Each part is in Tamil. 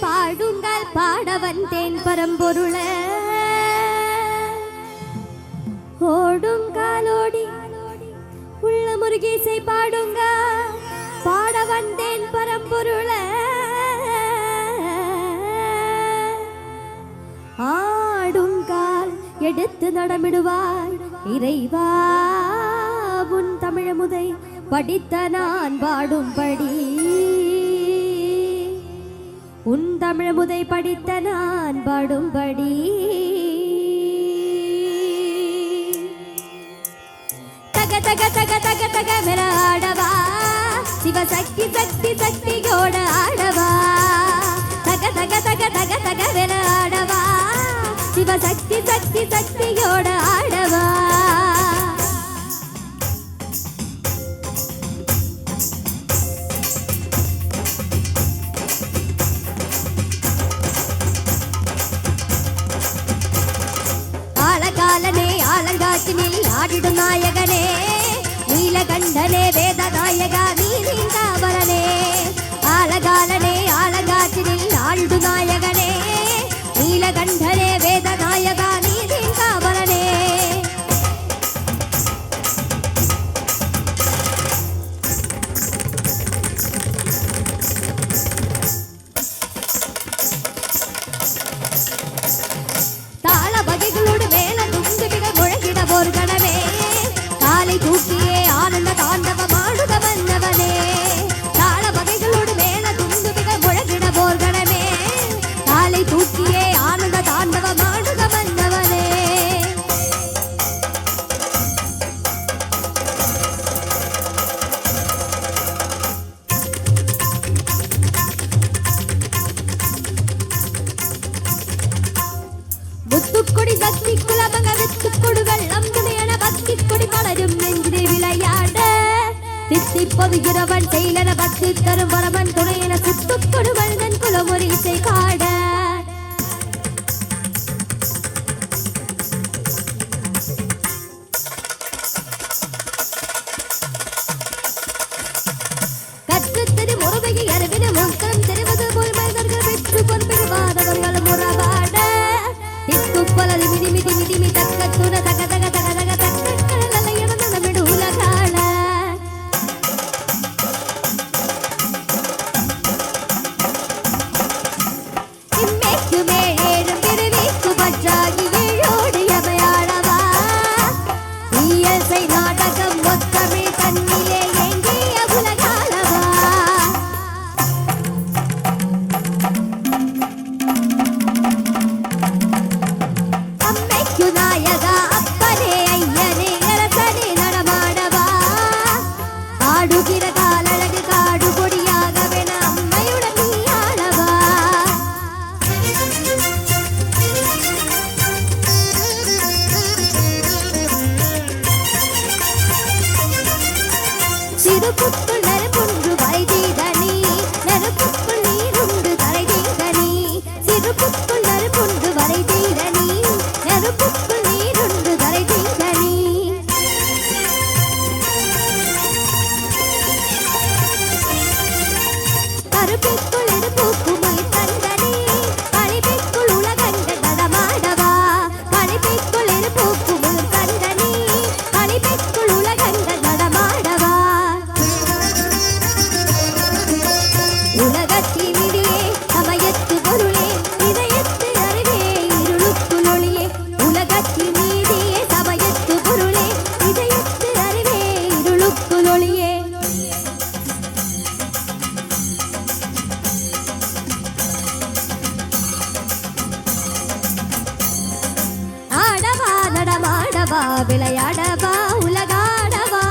பாடுங்கள் பாட வந்தேன் பரம்பொருள ஓடுங்காலோடி உள்ள முருகேசை பாடுங்க பாட வந்தேன் பரம்பொருள ஆடுங்கால் எடுத்து நடமிடுவாய் இறைவா உன் தமிழமுதை படித்த நான் பாடும்படி உன் தமிழமுதை படித்த நான் பாடும்படி தக தக தக தக தக மேல ஆடவா சிவசக்தி சக்தி சக்தியோட ஆடவா தக தக தக தக தக மேல ஆடவா சிவசக்தி சக்தி சக்தியோட ஆடவா ஆலகாலனே ஆலங்காட்டினில் ஆடிடும் நாயகனே நீலகண்டனே வேத நாயகா நீலகாவலனே ஆலகாலனே ஆலங்காட்டினில் ஆடிடும் நாயகனே நீலகண்டனே வேத நாயகா நீலகாவலனே தாள வகைகளோடு மேல துங்குகிட முழங்கிட ஒரு கணவே காலை தூக்கியே ஆனந்த தாண்டவம் ஆடுக வந்தவனே தாள வகைகளோடு மேல துங்குகிட முழங்கிட ஒரு கணவே காலை தூக்கியே ஆனந்த தாண்டவம் ஆடுக வந்தவனே முத்துக்கொடி சக்தி குலமங்க வித்துக்கொடுகள் அம்புதையன பக்தி கொடி மலரும் நெஞ்சிலே விளையாட தித்தி பொதுகிறவன் செயலன பக்தி தரும் வரவன் துணையன சுத்துக்கொடு வழுதன் குலமொழி இசை காட கற்றுத்தரு முறையை அறிவின முன்கரம் தெரிவது போல் மனிதர்கள் வெற்று பொறுப்பிடுவாதவர்கள் முறவாட திக்குப்பலதி மிதி மிதி மிதி மி தக்க துண தக தக தக தக தக்க கடலை எவன நமிடு உலகாள இம்மேக்கு மேலேறும் பிறவிக்கு பற்றாகி ஏழோடு எமையாளவா இயல்சை நாடகம் மொத்தமிழ் தன்னிலே ஏங்கிய உலகாளவா அம்மைக்கு நாயகா அப்பனே ஐயனே அரசனே நடமாடவா ஆடுகிற காலழகு காடு கொடியாகவென அம்மையுடன் நீ ஆளவா சிறுபுக்குள் நெருப்புண்டு வைதீதனி நெருப்புக்குள் நீருண்டு தரைதீதனி சிறுபுக்குள் நெருப்புண்டு வரைதீதனி நெருப்புக்குள் நீருண்டு தரைதீதனி கருப்பிற்குள் இருப்பூக்கும் உயிர் தந்தனி கழிப்பிற்குள் உலகண்ட நடமாடவா கழிப்பிற்குள் இருப்பூக்கும் உயிர் தந்தனி கழிப்பிற்குள் உலகண்ட நடமாடவா உலகத்தின் இடியே சமயத்து பொருளே இதயத்து அறிவே இருளுக்குள் ஒளியே உலகத்தின் நீதியே சமயத்து பொருளே இதயத்து அறிவே இருளுக்குள் ஒளியே ஆடவா நடமாடவா விளையாடவா உலகாடவா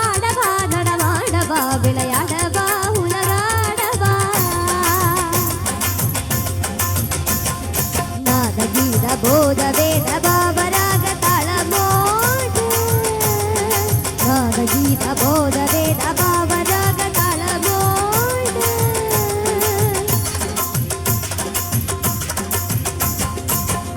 ஆடவா நடமாடவா விளையாடவா உலகாடவா நாத கீத போத வேத பாவராக தளமோடு நாத கீத போத வேத பாவராக தளமோடு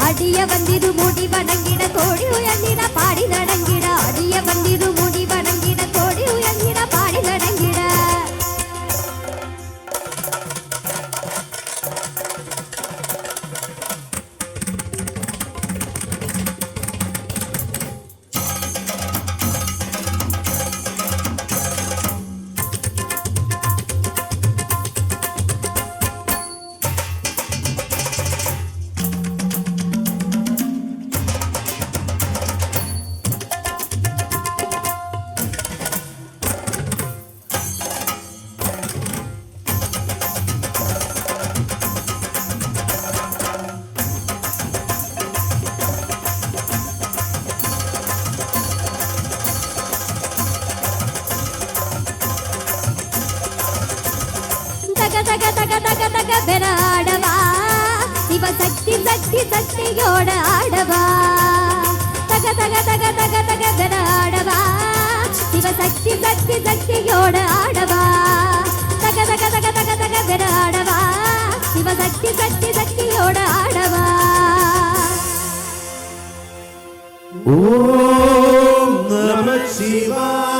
அடிய வந்திரு முடி வணங்கிட கோடி உயர்ந்திட பாடி நடங்கிட அடிய வந்திரு முடி வணங்கிட கோடி உயர்ந்திட பாடி நடங்கிட தக தக தக தக பெற ஆடவா சிவசக்தி சக்தி சக்தியோட ஆடவா தக தக தக தக தக பெற ஆடவா சிவசக்தி சக்தி சக்தியோட ஆடவா தக தக தக தக தக பெற ஆடவா சிவசக்தி சக்தி சக்தியோட ஆடவா ஓம் நம சிவாய.